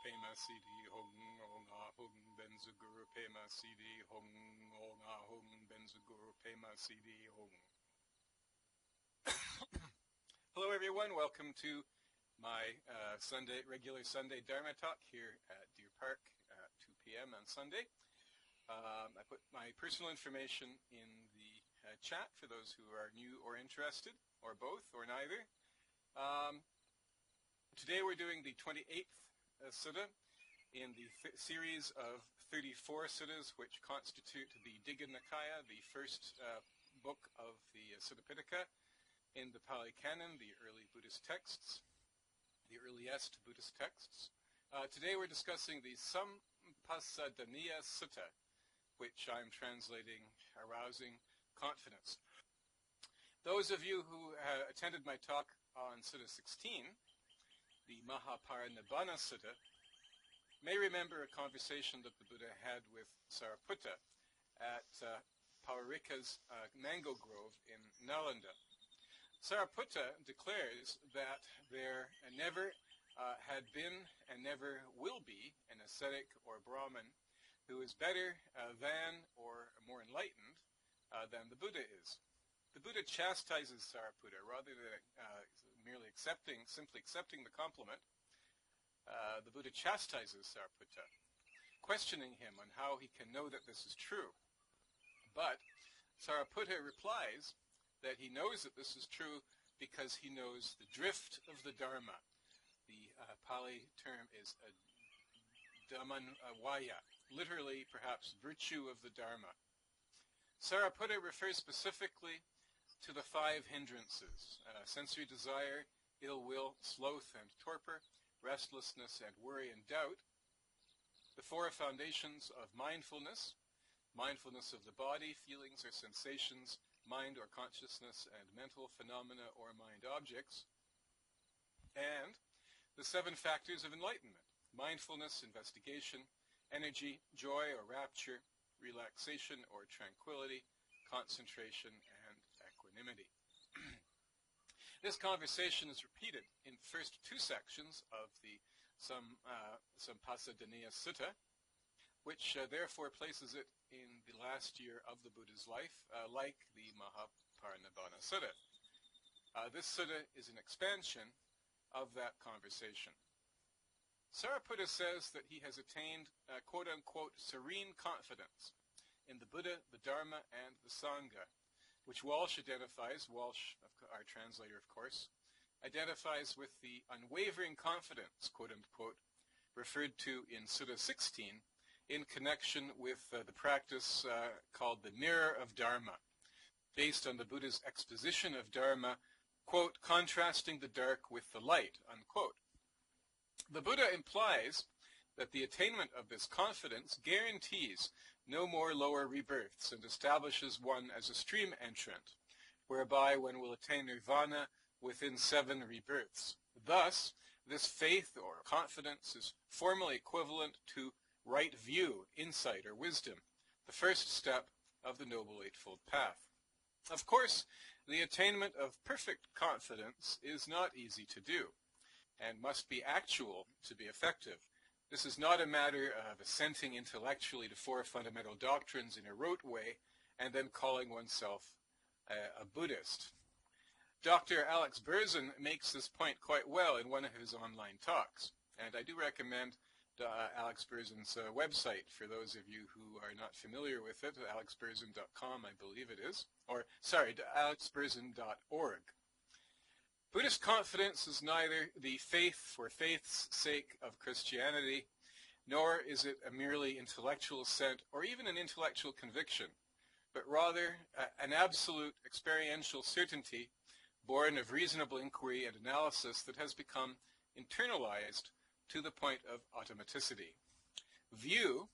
Pema Siddhi Hung Onga Hung Benzu Guru Pema Siddhi Hung Onga Hung Benzu Guru Pema Siddhi Hung. Hello everyone, welcome to my regular Sunday Dharma talk here at Deer Park at 2 p.m. on Sunday. I put my personal information in the chat for those who are new or interested, or both, or neither. Today we're doing the 28th Sutta in the series of 34 suttas which constitute the Digha Nikaya, the first book of the Sutta Pitaka in the Pali Canon, the early Buddhist texts, the earliest Buddhist texts. Today we're discussing the Sampasadaniya Sutta, which I'm translating arousing confidence. Those of you who attended my talk on Sutta 16, the Mahaparinibbana Sutta, may remember a conversation that the Buddha had with Sariputta at Pavarika's mango grove in Nalanda. Sariputta declares that there never had been and never will be an ascetic or Brahmin who is better than or more enlightened than the Buddha is. The Buddha chastises Sariputta rather than merely simply accepting the compliment. The Buddha chastises Sariputta, questioning him on how he can know that this is true. But Sariputta replies that he knows that this is true because he knows the drift of the Dharma. The Pali term is Dhammanvaya, literally perhaps virtue of the Dharma. Sariputta refers specifically to the 5 hindrances: sensory desire, ill will, sloth and torpor, restlessness and worry and doubt, the 4 foundations of mindfulness, mindfulness of the body, feelings or sensations, mind or consciousness, and mental phenomena or mind objects, and the 7 factors of enlightenment: mindfulness, investigation, energy, joy or rapture, relaxation or tranquility, concentration, and equanimity. This conversation is repeated in the first 2 sections of the Sampasadaniya Sutta, which therefore places it in the last year of the Buddha's life, like the Mahaparinibbana Sutta. This sutta is an expansion of that conversation. Sariputta says that he has attained quote-unquote serene confidence in the Buddha, the Dharma, and the Sangha, which Walsh identifies, Walsh, our translator of course, identifies with the unwavering confidence, quote-unquote, referred to in Sutta 16 in connection with the practice called the Mirror of Dharma, based on the Buddha's exposition of Dharma, quote, contrasting the dark with the light, unquote. The Buddha implies that the attainment of this confidence guarantees no more lower rebirths and establishes one as a stream entrant, whereby one will attain nirvana within 7 rebirths. Thus, this faith or confidence is formally equivalent to right view, insight, or wisdom, the first step of the Noble Eightfold Path. Of course, the attainment of perfect confidence is not easy to do, and must be actual to be effective. This is not a matter of assenting intellectually to 4 fundamental doctrines in a rote way and then calling oneself a Buddhist. Dr. Alex Berzin makes this point quite well in one of his online talks, and I do recommend Alex Berzin's website for those of you who are not familiar with it, alexberzin.com, I believe it is, or sorry, alexberzin.org. Buddhist confidence is neither the faith for faith's sake of Christianity, nor is it a merely intellectual assent or even an intellectual conviction, but rather an absolute experiential certainty born of reasonable inquiry and analysis that has become internalized to the point of automaticity. View,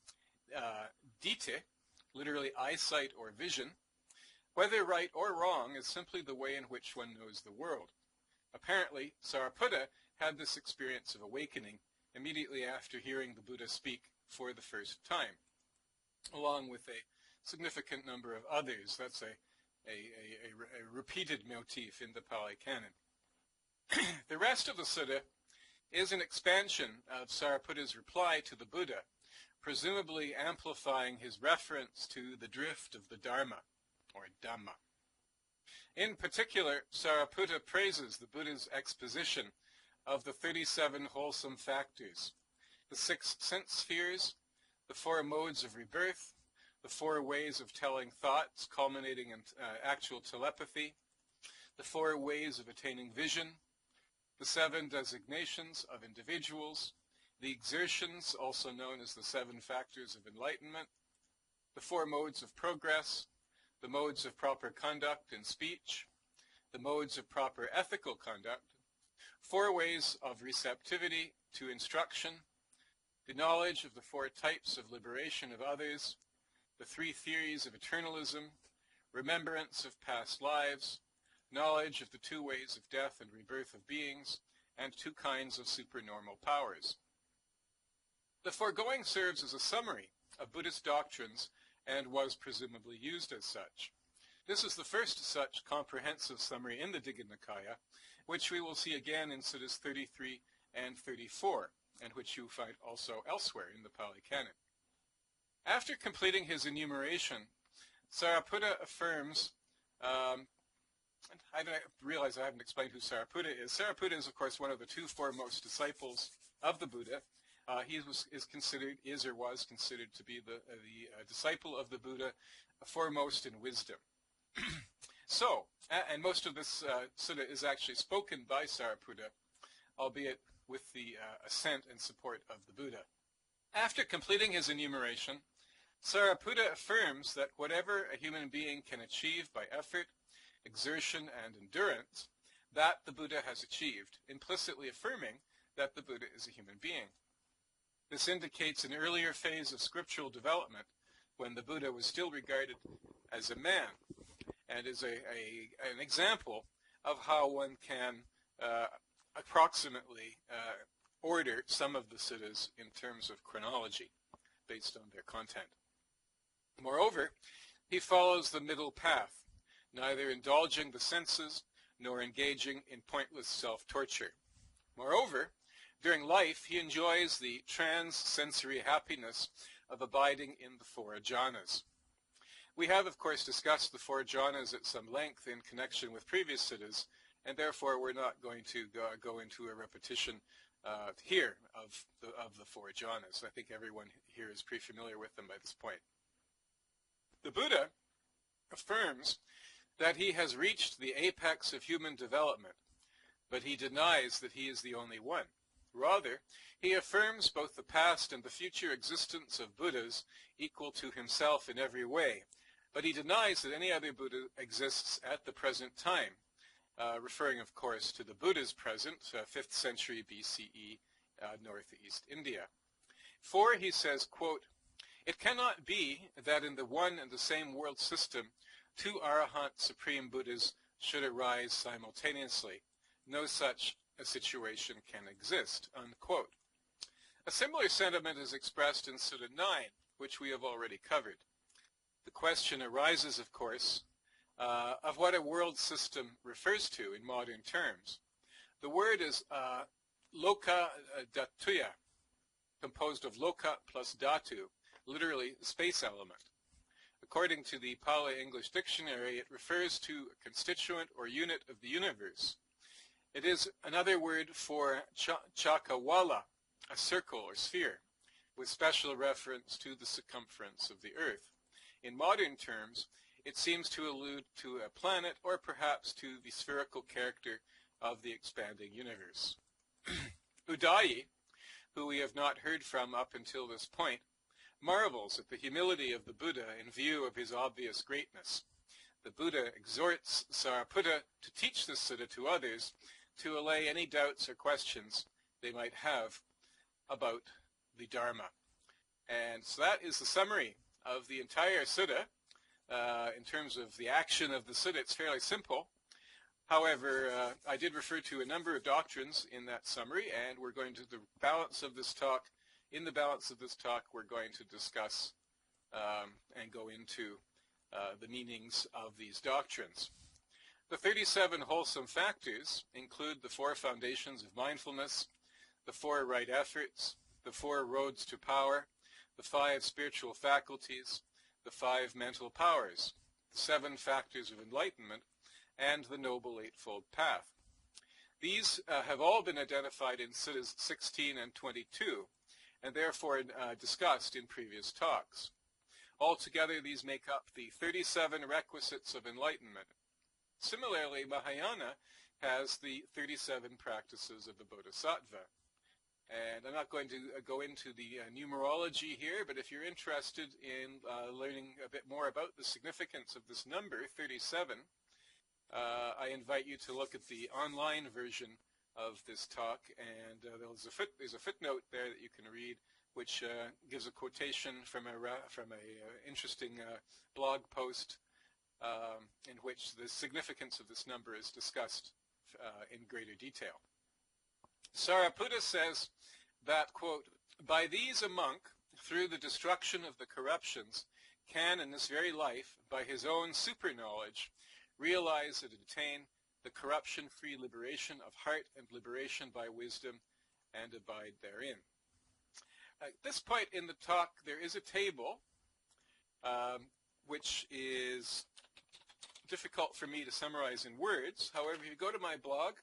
dite, literally eyesight or vision, whether right or wrong, is simply the way in which one knows the world. Apparently, Sariputta had this experience of awakening immediately after hearing the Buddha speak for the first time, along with a significant number of others. That's a repeated motif in the Pali Canon. The rest of the sutta is an expansion of Sariputta's reply to the Buddha, presumably amplifying his reference to the drift of the Dharma, or Dhamma. In particular, Sariputta praises the Buddha's exposition of the 37 wholesome factors, the 6 sense spheres, the 4 modes of rebirth, the 4 ways of telling thoughts culminating in actual telepathy, the 4 ways of attaining vision, the 7 designations of individuals, the exertions, also known as the 7 factors of enlightenment, the 4 modes of progress, the modes of proper conduct in speech, the modes of proper ethical conduct, 4 ways of receptivity to instruction, the knowledge of the 4 types of liberation of others, the 3 theories of eternalism, remembrance of past lives, knowledge of the 2 ways of death and rebirth of beings, and 2 kinds of supernormal powers. The foregoing serves as a summary of Buddhist doctrines and was presumably used as such. This is the first such comprehensive summary in the Digha Nikaya, which we will see again in Suttas 33 and 34, and which you find also elsewhere in the Pali Canon. After completing his enumeration, Sariputta affirms, and I realize I haven't explained who Sariputta is. Sariputta is, of course, one of the 2 foremost disciples of the Buddha. He was considered to be the disciple of the Buddha, foremost in wisdom. So, and most of this sutta is actually spoken by Sariputta, albeit with the assent and support of the Buddha. After completing his enumeration, Sariputta affirms that whatever a human being can achieve by effort, exertion, and endurance, that the Buddha has achieved, implicitly affirming that the Buddha is a human being. This indicates an earlier phase of scriptural development when the Buddha was still regarded as a man, and is an example of how one can approximately order some of the suttas in terms of chronology based on their content. Moreover, he follows the middle path, neither indulging the senses nor engaging in pointless self-torture. Moreover, during life, he enjoys the trans-sensory happiness of abiding in the 4 jhanas. We have, of course, discussed the 4 jhanas at some length in connection with previous suttas, and therefore we're not going to go into a repetition here of the 4 jhanas. I think everyone here is pretty familiar with them by this point. The Buddha affirms that he has reached the apex of human development, but he denies that he is the only one. Rather, he affirms both the past and the future existence of Buddhas equal to himself in every way, but he denies that any other Buddha exists at the present time, referring, of course, to the Buddha's present, 5th century BCE, northeast India. For, he says, quote, "It cannot be that in the one and the same world system 2 Arahant Supreme Buddhas should arise simultaneously. No such a situation can exist," unquote. A similar sentiment is expressed in Sutta 9, which we have already covered. The question arises, of course, of what a world system refers to in modern terms. The word is loka dhatuya, composed of loka plus dhatu, literally space element. According to the Pali English Dictionary, it refers to a constituent or unit of the universe. It is another word for chakawala, a circle or sphere, with special reference to the circumference of the Earth. In modern terms, it seems to allude to a planet or perhaps to the spherical character of the expanding universe. Udayi, who we have not heard from up until this point, marvels at the humility of the Buddha in view of his obvious greatness. The Buddha exhorts Sariputta to teach this sutta to others to allay any doubts or questions they might have about the Dharma. And so that is the summary of the entire sutta. In terms of the action of the sutta, it's fairly simple. However, I did refer to a number of doctrines in that summary, and we're going to, in the balance of this talk, we're going to discuss and go into the meanings of these doctrines. The 37 wholesome factors include the 4 foundations of mindfulness, the 4 right efforts, the 4 roads to power, the 5 spiritual faculties, the 5 mental powers, the 7 factors of enlightenment, and the Noble Eightfold Path. These have all been identified in Suttas 16 and 22, and therefore discussed in previous talks. Altogether, these make up the 37 requisites of enlightenment. Similarly, Mahayana has the 37 practices of the Bodhisattva. And I'm not going to go into the numerology here, but if you're interested in learning a bit more about the significance of this number, 37, I invite you to look at the online version of this talk, and there's a footnote there that you can read, which gives a quotation from a interesting blog post in which the significance of this number is discussed in greater detail. Sariputta says that, quote, "By these a monk, through the destruction of the corruptions, can in this very life, by his own super-knowledge, realize and attain the corruption-free liberation of heart and liberation by wisdom, and abide therein." At this point in the talk, there is a table which is difficult for me to summarize in words. However, if you go to my blog,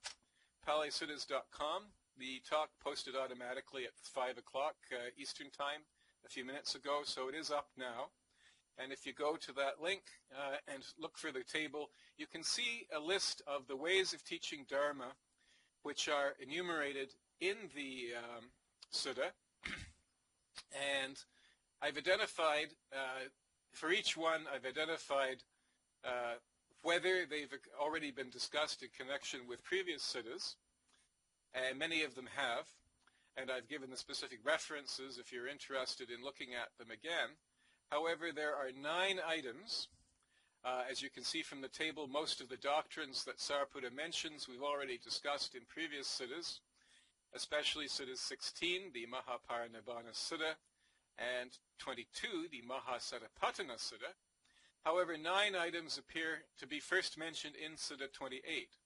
palisuttas.com, the talk posted automatically at 5 o'clock Eastern Time a few minutes ago, so it is up now. And if you go to that link and look for the table, you can see a list of the ways of teaching Dharma which are enumerated in the Sutta. And I've identified, for each one, I've identified whether they've already been discussed in connection with previous suttas, and many of them have, and I've given the specific references if you're interested in looking at them again. However, there are 9 items. As you can see from the table, most of the doctrines that Sariputta mentions we've already discussed in previous suttas, especially Sutta 16, the Mahaparinibbana Sutta, and 22, the Mahasatipatthana Sutta. However, 9 items appear to be first mentioned in Sutta 28.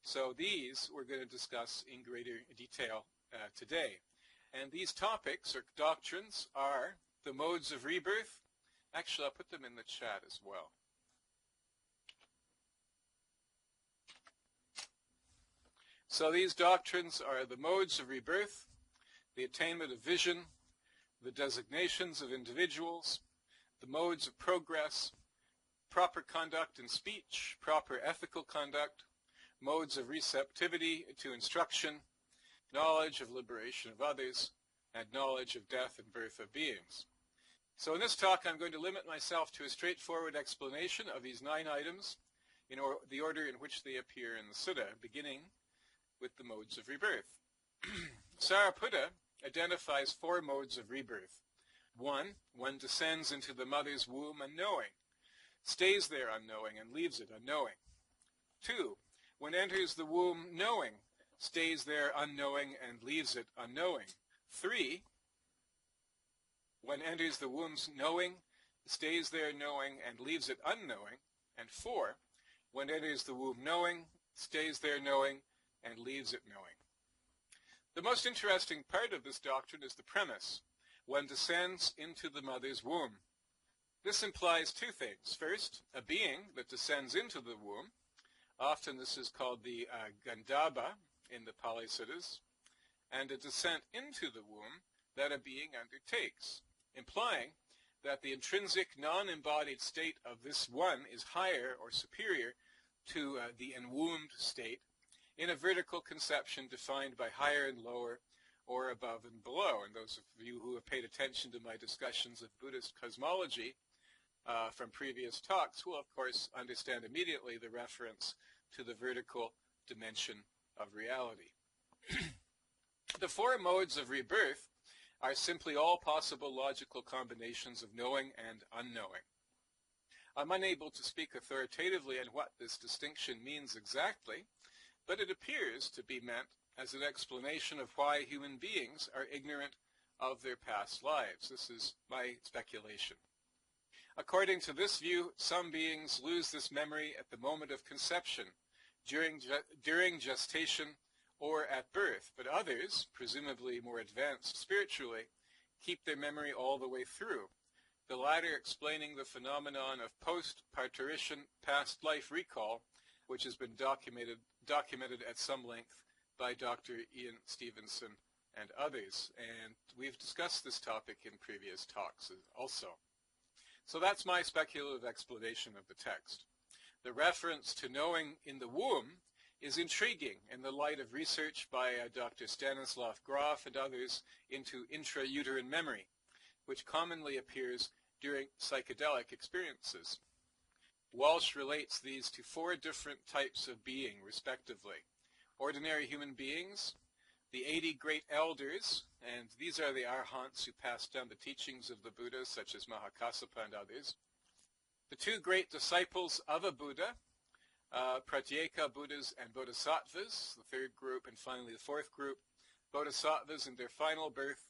So these we're going to discuss in greater detail today. And these topics or doctrines are the modes of rebirth. Actually, I'll put them in the chat as well. So these doctrines are the modes of rebirth, the attainment of vision, the designations of individuals, the modes of progress, proper conduct in speech, proper ethical conduct, modes of receptivity to instruction, knowledge of liberation of others, and knowledge of death and birth of beings. So in this talk, I'm going to limit myself to a straightforward explanation of these 9 items in the order in which they appear in the Sutta, beginning with the modes of rebirth. Sariputta identifies 4 modes of rebirth. 1, one descends into the mother's womb unknowing, stays there unknowing, and leaves it unknowing. 2, one enters the womb knowing, stays there unknowing, and leaves it unknowing. 3, one enters the womb knowing, stays there knowing, and leaves it unknowing. And 4, one enters the womb knowing, stays there knowing, and leaves it knowing. The most interesting part of this doctrine is the premise. One descends into the mother's womb. This implies 2 things. First, a being that descends into the womb. Often this is called the Gandhabba in the Pali Suttas, and a descent into the womb that a being undertakes, implying that the intrinsic non-embodied state of this one is higher or superior to the enwombed state in a vertical conception defined by higher and lower, or above and below. And those of you who have paid attention to my discussions of Buddhist cosmology from previous talks will, of course, understand immediately the reference to the vertical dimension of reality. The 4 modes of rebirth are simply all possible logical combinations of knowing and unknowing. I'm unable to speak authoritatively on what this distinction means exactly, but it appears to be meant as an explanation of why human beings are ignorant of their past lives. This is my speculation. According to this view, some beings lose this memory at the moment of conception, during gestation, or at birth, but others, presumably more advanced spiritually, keep their memory all the way through, the latter explaining the phenomenon of post-parturition past life recall, which has been documented at some length by Dr. Ian Stevenson and others, and we've discussed this topic in previous talks also. So that's my speculative explanation of the text. The reference to knowing in the womb is intriguing in the light of research by Dr. Stanislav Grof and others into intrauterine memory, which commonly appears during psychedelic experiences. Walsh relates these to 4 different types of being, respectively. Ordinary human beings, the 80 great elders, and these are the arhants who passed down the teachings of the Buddha, such as Mahakassapa and others. The 2 great disciples of a Buddha, Pratyeka Buddhas and Bodhisattvas, the 3rd group, and finally the 4th group, Bodhisattvas in their final birth,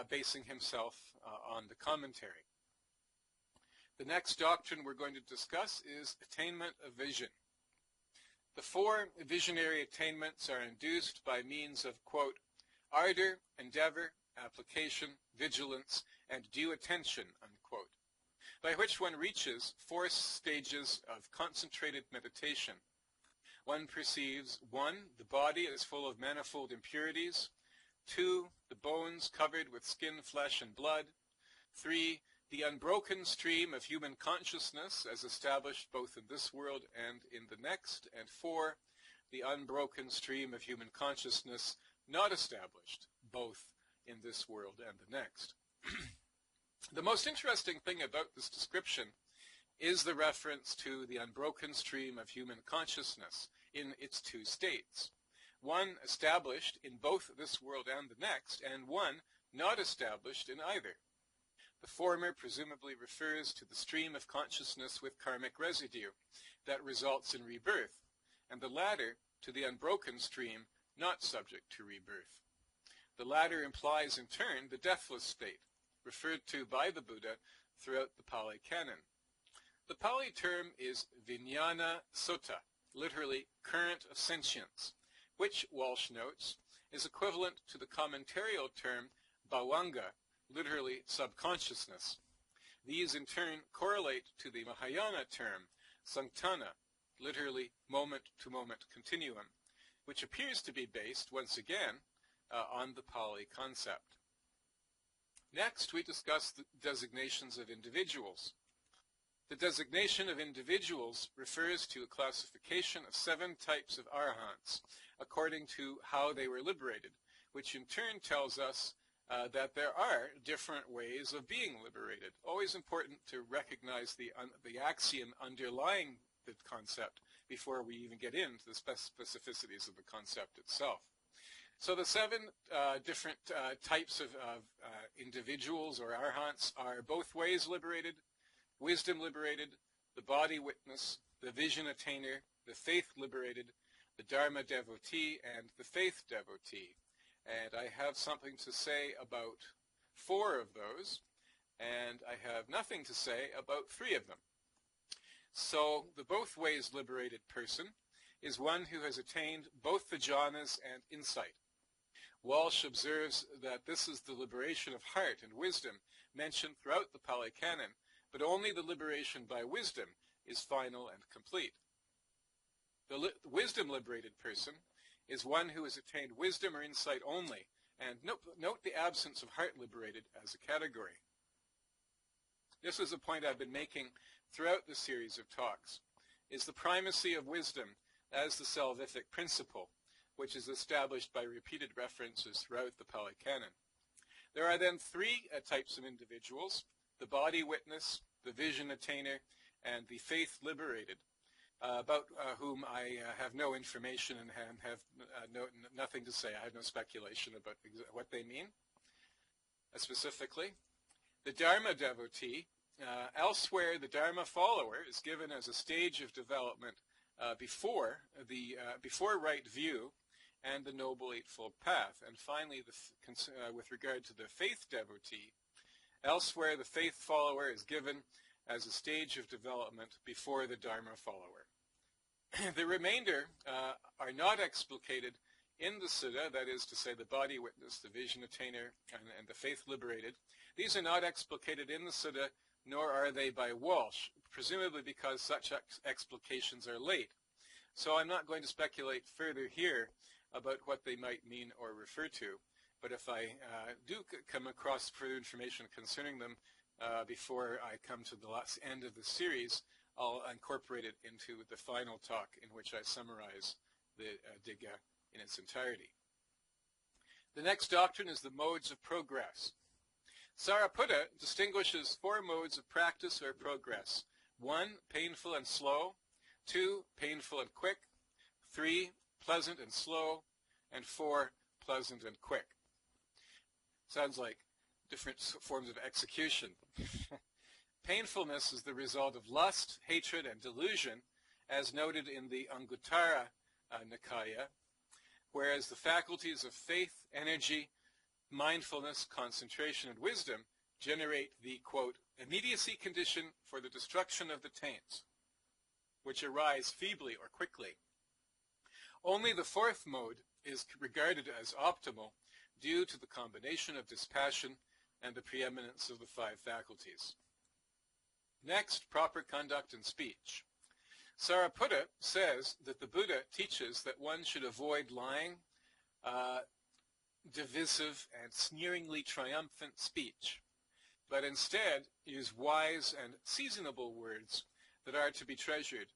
basing himself on the commentary. The next doctrine we're going to discuss is attainment of vision. The 4 visionary attainments are induced by means of, quote, ardor, endeavor, application, vigilance, and due attention, unquote, by which one reaches 4 stages of concentrated meditation. One perceives 1, the body is full of manifold impurities, 2, the bones covered with skin, flesh, and blood, 3, the unbroken stream of human consciousness as established both in this world and in the next, and 4, the unbroken stream of human consciousness not established both in this world and the next. The most interesting thing about this description is the reference to the unbroken stream of human consciousness in its 2 states, one established in both this world and the next, and one not established in either. The former presumably refers to the stream of consciousness with karmic residue that results in rebirth, and the latter to the unbroken stream not subject to rebirth. The latter implies in turn the deathless state, referred to by the Buddha throughout the Pali Canon. The Pali term is Vijnana Sutta, literally current of sentience, which, Walsh notes, is equivalent to the commentarial term Bhavanga, literally subconsciousness. These in turn correlate to the Mahayana term Sanktana, literally moment-to-moment continuum, which appears to be based, once again, on the Pali concept. Next, we discuss the designations of individuals. The designation of individuals refers to a classification of 7 types of arhants, according to how they were liberated, which in turn tells us that there are different ways of being liberated. Always important to recognize the axiom underlying the concept before we even get into the specificities of the concept itself. So the 7 different types of individuals or arhants are both ways liberated, wisdom liberated, the body witness, the vision attainer, the faith liberated, the Dharma devotee, and the faith devotee. And I have something to say about 4 of those, and I have nothing to say about 3 of them. So the both ways liberated person is one who has attained both the jhanas and insight. Walsh observes that this is the liberation of heart and wisdom mentioned throughout the Pali Canon, but only the liberation by wisdom is final and complete. The wisdom-liberated person is one who has attained wisdom or insight only, and note the absence of heart liberated as a category. This is a point I've been making throughout the series of talks, is the primacy of wisdom as the salvific principle, which is established by repeated references throughout the Pali Canon. There are then 3 types of individuals: the body witness, the vision attainer, and the faith liberated, about whom I have no information and have nothing to say. I have no speculation about what they mean specifically. The Dharma devotee, elsewhere the Dharma follower, is given as a stage of development before right view and the Noble Eightfold Path. And finally, with regard to the faith devotee, elsewhere the faith follower is given as a stage of development before the Dharma follower. The remainder are not explicated in the Sutta, that is to say the body witness, the vision attainer, and the faith liberated, these are not explicated in the Sutta, nor are they by Walsh, presumably because such explications are late. So I'm not going to speculate further here about what they might mean or refer to, but if I do come across further information concerning them before I come to the last end of the series, I'll incorporate it into the final talk in which I summarize the Digha in its entirety. The next doctrine is the modes of progress. Sariputta distinguishes 4 modes of practice or progress. 1, painful and slow. 2, painful and quick. 3, pleasant and slow. And 4, pleasant and quick. Sounds like different forms of execution. Painfulness is the result of lust, hatred, and delusion, as noted in the Anguttara Nikaya, whereas the faculties of faith, energy, mindfulness, concentration, and wisdom generate the, quote, immediacy condition for the destruction of the taints, which arise feebly or quickly. Only the 4th mode is regarded as optimal due to the combination of dispassion and the preeminence of the 5 faculties. Next, proper conduct and speech. Sariputta says that the Buddha teaches that one should avoid lying, divisive, and sneeringly triumphant speech, but instead use wise and seasonable words that are to be treasured.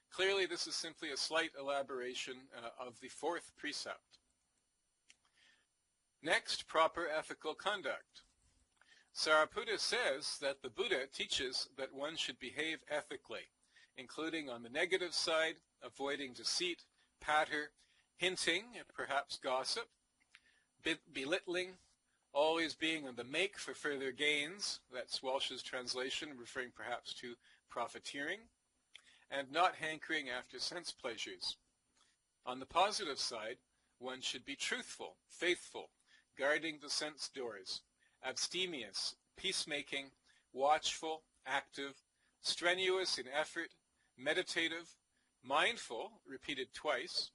Clearly, this is simply a slight elaboration of the 4th precept. Next, proper ethical conduct. Sariputta says that the Buddha teaches that one should behave ethically, including on the negative side, avoiding deceit, patter, hinting, and perhaps gossip, belittling, always being on the make for further gains, that's Walsh's translation, referring perhaps to profiteering, and not hankering after sense pleasures. On the positive side, one should be truthful, faithful, guarding the sense doors, abstemious, peacemaking, watchful, active, strenuous in effort, meditative, mindful, repeated twice,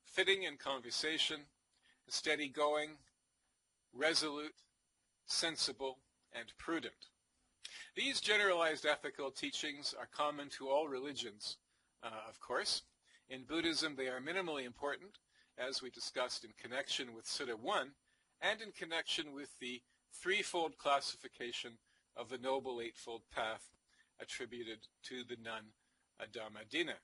fitting in conversation, steady going, resolute, sensible, and prudent. These generalized ethical teachings are common to all religions, of course. In Buddhism, they are minimally important, as we discussed in connection with Sutta 1, and in connection with the 3-fold classification of the Noble Eightfold Path attributed to the nun Dhammadinna.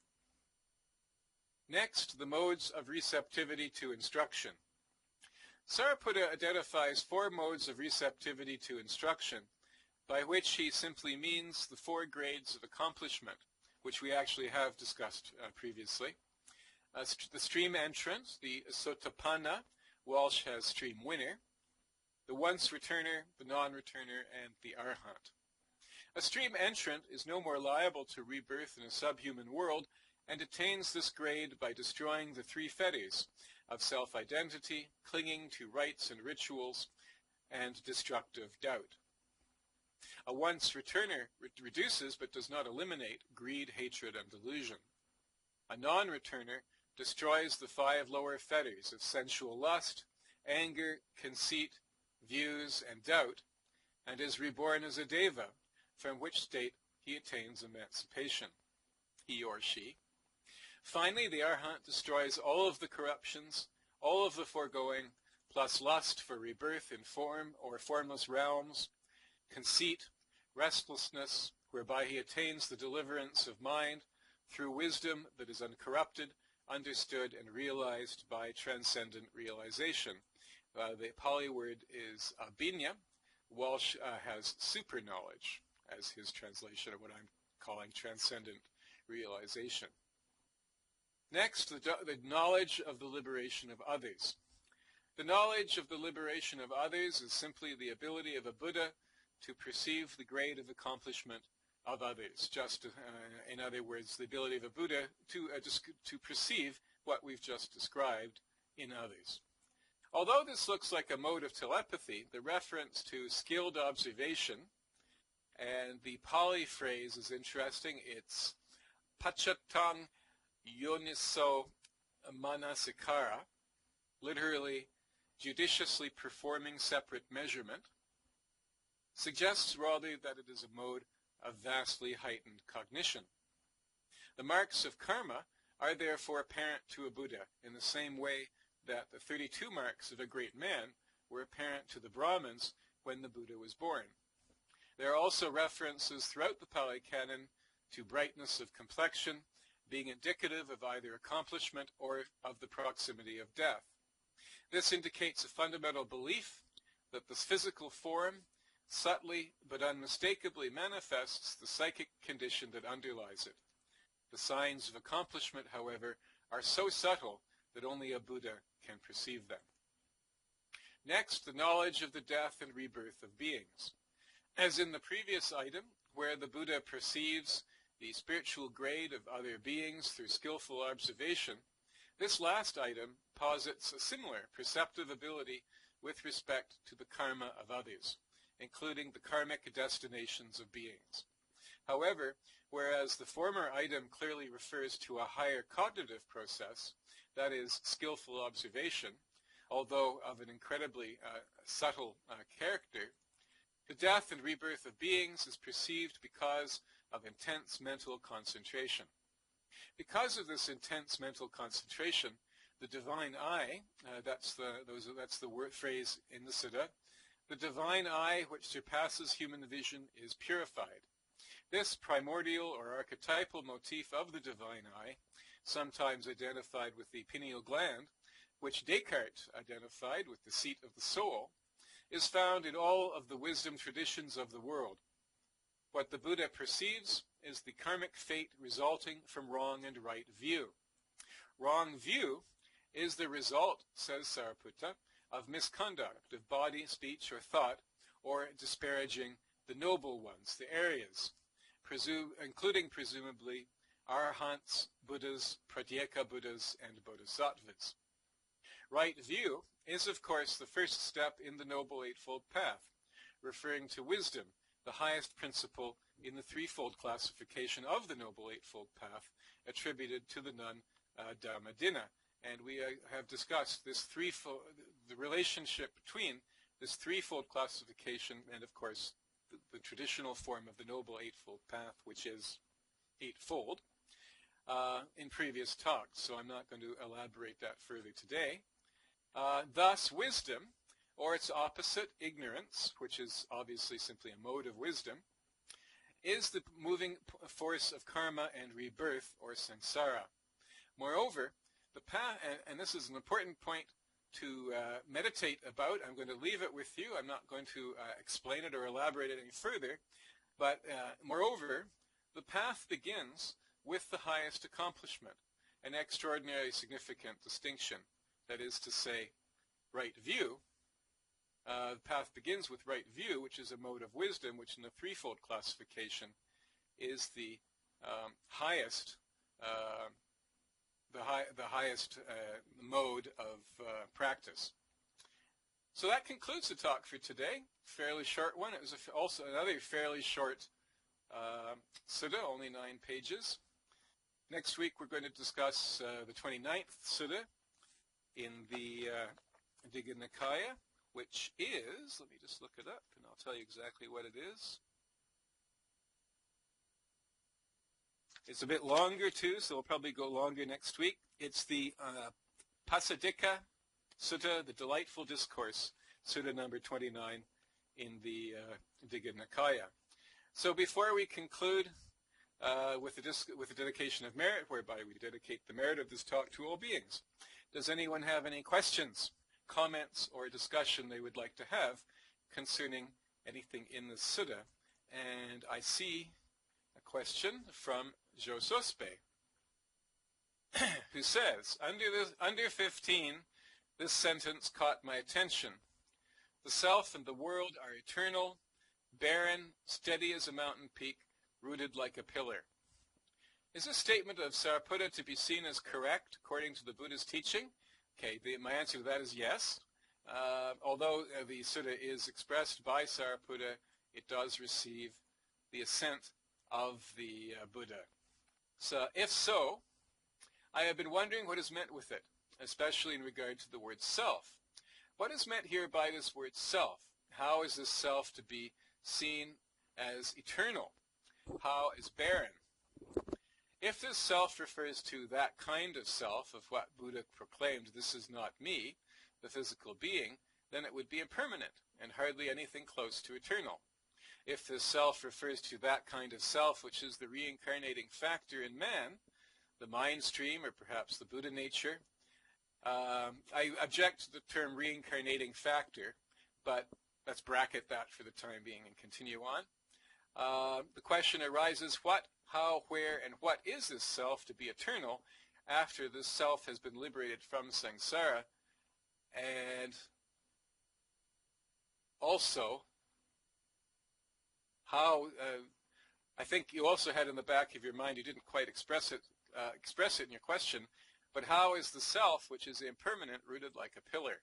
Next, the modes of receptivity to instruction. Sariputta identifies 4 modes of receptivity to instruction, by which he simply means the 4 grades of accomplishment, which we actually have discussed previously. The stream entrant, the Sotapanna, Walsh has stream winner, the once returner, the non-returner, and the Arhat. A stream entrant is no more liable to rebirth in a subhuman world and attains this grade by destroying the 3 fetters of self-identity, clinging to rites and rituals, and destructive doubt. A once returner reduces but does not eliminate greed, hatred, and delusion. A non-returner destroys the 5 lower fetters of sensual lust, anger, conceit, views, and doubt, and is reborn as a deva, from which state he attains emancipation, he or she. Finally, the Arhat destroys all of the corruptions, all of the foregoing, plus lust for rebirth in form or formless realms, conceit, restlessness, whereby he attains the deliverance of mind through wisdom that is uncorrupted, understood, and realized by transcendent realization. The Pali word is abhinya. Walsh has super knowledge as his translation of what I'm calling transcendent realization. Next, the knowledge of the liberation of others. The knowledge of the liberation of others is simply the ability of a Buddha to perceive the grade of accomplishment of others. Just, in other words, the ability of a Buddha to perceive what we've just described in others. Although this looks like a mode of telepathy, the reference to skilled observation, and the Pali phrase is interesting. It's pachatang yoniso manasikara, literally judiciously performing separate measurement, suggests rather that it is a mode of vastly heightened cognition. The marks of karma are therefore apparent to a Buddha in the same way that the 32 marks of a great man were apparent to the Brahmins when the Buddha was born. There are also references throughout the Pali Canon to brightness of complexion being indicative of either accomplishment or of the proximity of death. This indicates a fundamental belief that this physical form subtly but unmistakably manifests the psychic condition that underlies it. The signs of accomplishment, however, are so subtle that only a Buddha can perceive them. Next, the knowledge of the death and rebirth of beings. As in the previous item, where the Buddha perceives the spiritual grade of other beings through skillful observation, this last item posits a similar perceptive ability with respect to the karma of others, including the karmic destinations of beings. However, whereas the former item clearly refers to a higher cognitive process, that is, skillful observation, although of an incredibly subtle character, the death and rebirth of beings is perceived because of intense mental concentration. Because of this intense mental concentration, the divine eye, that's the word phrase in the Sutta, the divine eye which surpasses human vision is purified. This primordial or archetypal motif of the divine eye, sometimes identified with the pineal gland, which Descartes identified with the seat of the soul, is found in all of the wisdom traditions of the world. What the Buddha perceives is the karmic fate resulting from wrong and right view. Wrong view is the result, says Sariputta, of misconduct of body, speech, or thought, or disparaging the noble ones, the Aryas, including presumably Arahants, Buddhas, Pratyeka Buddhas, and Bodhisattvas. Right view is, of course, the first step in the Noble Eightfold Path, referring to wisdom, the highest principle in the threefold classification of the Noble Eightfold Path, attributed to the nun Dharmadina. And we have discussed this the relationship between this threefold classification and, of course, the traditional form of the Noble Eightfold Path, which is eightfold, in previous talks. So I'm not going to elaborate that further today. Thus, wisdom, or its opposite, ignorance, which is obviously simply a mode of wisdom, is the moving force of karma and rebirth, or samsara. Moreover, the path, and this is an important point to meditate about. I'm going to leave it with you. I'm not going to explain it or elaborate it any further. But moreover, the path begins with the highest accomplishment, an extraordinarily significant distinction. That is to say, right view. The path begins with right view, which is a mode of wisdom, which in the threefold classification is the highest mode of practice. So that concludes the talk for today. Fairly short one. It was also another fairly short sutta, only 9 pages. Next week we're going to discuss the 29th sutta in the Digha Nikaya, which is, let me just look it up and I'll tell you exactly what it is. It's a bit longer too, so we'll probably go longer next week. It's the Pasadika Sutta, the Delightful Discourse, Sutta number 29 in the Digha Nikaya. So before we conclude with the dedication of merit, whereby we dedicate the merit of this talk to all beings, does anyone have any questions, comments, or discussion they would like to have concerning anything in the sutta? And I see a question from Josospe, who says, under 15, this sentence caught my attention. The self and the world are eternal, barren, steady as a mountain peak, rooted like a pillar. Is this statement of Sariputta to be seen as correct according to the Buddha's teaching? Okay, my answer to that is yes. Although the sutta is expressed by Sariputta, it does receive the assent of the Buddha. So, if so, I have been wondering what is meant with it. especially in regard to the word self. What is meant here by this word self? How is this self to be seen as eternal? How is barren? If this self refers to that kind of self of what Buddha proclaimed, this is not me, the physical being, then it would be impermanent and hardly anything close to eternal. If this self refers to that kind of self which is the reincarnating factor in man, the mind stream or perhaps the Buddha nature, I object to the term reincarnating factor, but let's bracket that for the time being and continue on. The question arises, what, how, where, and what is this self to be eternal after this self has been liberated from samsara? And also, how, I think you also had in the back of your mind, you didn't quite express it in your question, but how is the self, which is impermanent, rooted like a pillar?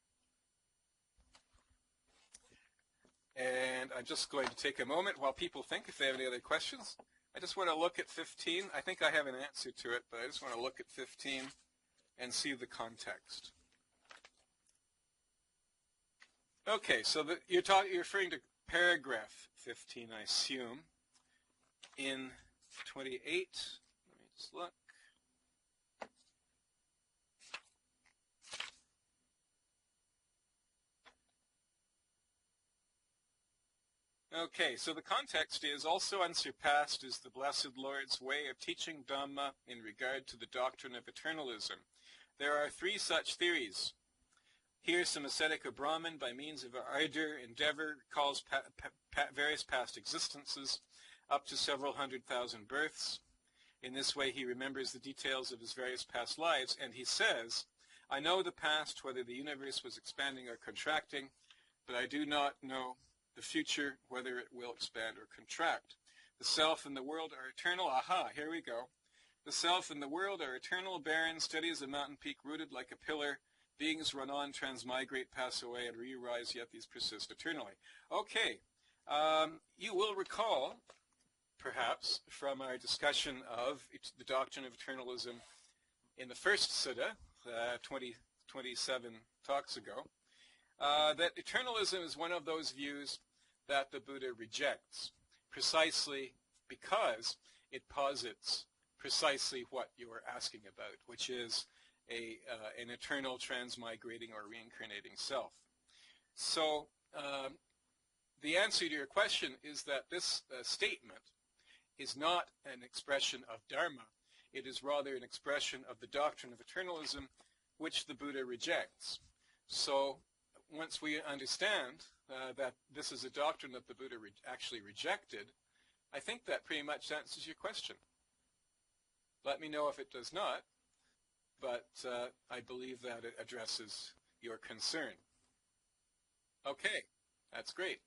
And I'm just going to take a moment while people think if they have any other questions. I just want to look at 15. I think I have an answer to it, but I just want to look at 15 and see the context. Okay, so you're referring to paragraph 15, I assume, in 28. Let me just look. Okay, so the context is, also unsurpassed is the Blessed Lord's way of teaching Dhamma in regard to the doctrine of eternalism. There are 3 such theories. Here, some ascetic or Brahmin, by means of ardor, endeavor, recalls various past existences, up to several 100,000 births. In this way, he remembers the details of his various past lives, and he says, I know the past, whether the universe was expanding or contracting, but I do not know the future, whether it will expand or contract. The self and the world are eternal. Aha, here we go. The self and the world are eternal, barren, steady as a mountain peak, rooted like a pillar. Beings run on, transmigrate, pass away, and re-arise, yet these persist eternally. Okay, you will recall, perhaps, from our discussion of the doctrine of eternalism in the first sutta, 27 talks ago, that eternalism is one of those views that the Buddha rejects, precisely because it posits precisely what you are asking about, which is an eternal transmigrating or reincarnating self. So the answer to your question is that this statement is not an expression of Dharma. It is rather an expression of the doctrine of eternalism, which the Buddha rejects. So once we understand that this is a doctrine that the Buddha actually rejected, I think that pretty much answers your question. Let me know if it does not, but I believe that it addresses your concern. Okay, that's great.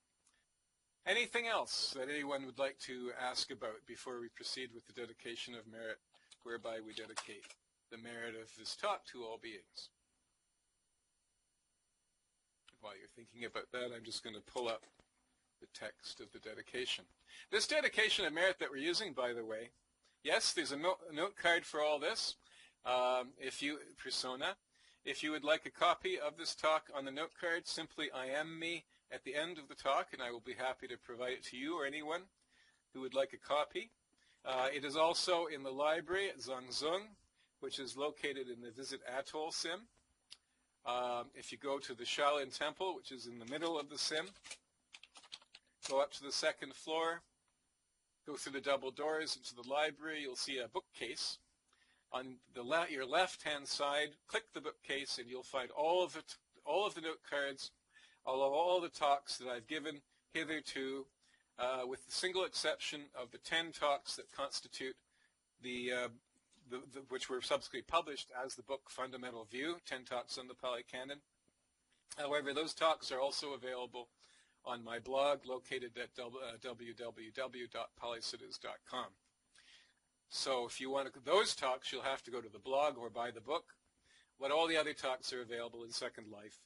Anything else that anyone would like to ask about before we proceed with the dedication of merit, whereby we dedicate the merit of this talk to all beings? While you're thinking about that, I'm just going to pull up the text of the dedication. This dedication of merit that we're using, by the way, yes, there's a note card for all this. If you would like a copy of this talk on the note card, simply IM me at the end of the talk, and I will be happy to provide it to you or anyone who would like a copy. It is also in the library at Zhangzhung, which is located in the Visit Atoll Sim. If you go to the Shaolin Temple, which is in the middle of the Sim, go up to the 2nd floor, go through the double doors into the library, you'll see a bookcase. On your left-hand side, click the bookcase, and you'll find all of the note cards, all the talks that I've given hitherto, with the single exception of the 10 talks that constitute which were subsequently published as the book Fundamental View, 10 talks on the Pali Canon. However, those talks are also available on my blog located at www.palisuttas.com. So if you want those talks, you'll have to go to the blog or buy the book. But all the other talks are available in Second Life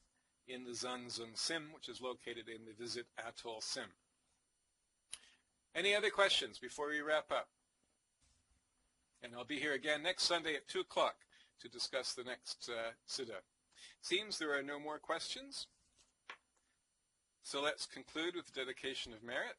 in the Zhangzhung Sim, which is located in the Visit Atoll Sim. Any other questions before we wrap up? And I'll be here again next Sunday at 2 o'clock to discuss the next Sutta. Seems there are no more questions. So let's conclude with the dedication of merit.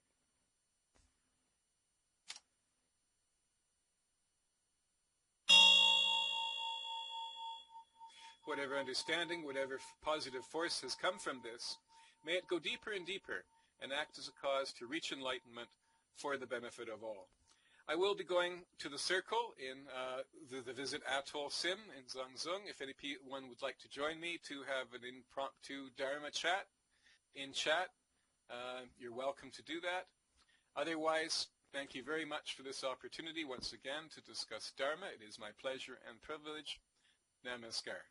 Whatever understanding, whatever positive force has come from this, may it go deeper and deeper and act as a cause to reach enlightenment for the benefit of all. I will be going to the circle in the visit Atoll Sim in Zhangzhung. If anyone would like to join me to have an impromptu Dharma chat in chat, you're welcome to do that. Otherwise, thank you very much for this opportunity once again to discuss Dharma. It is my pleasure and privilege. Namaskar.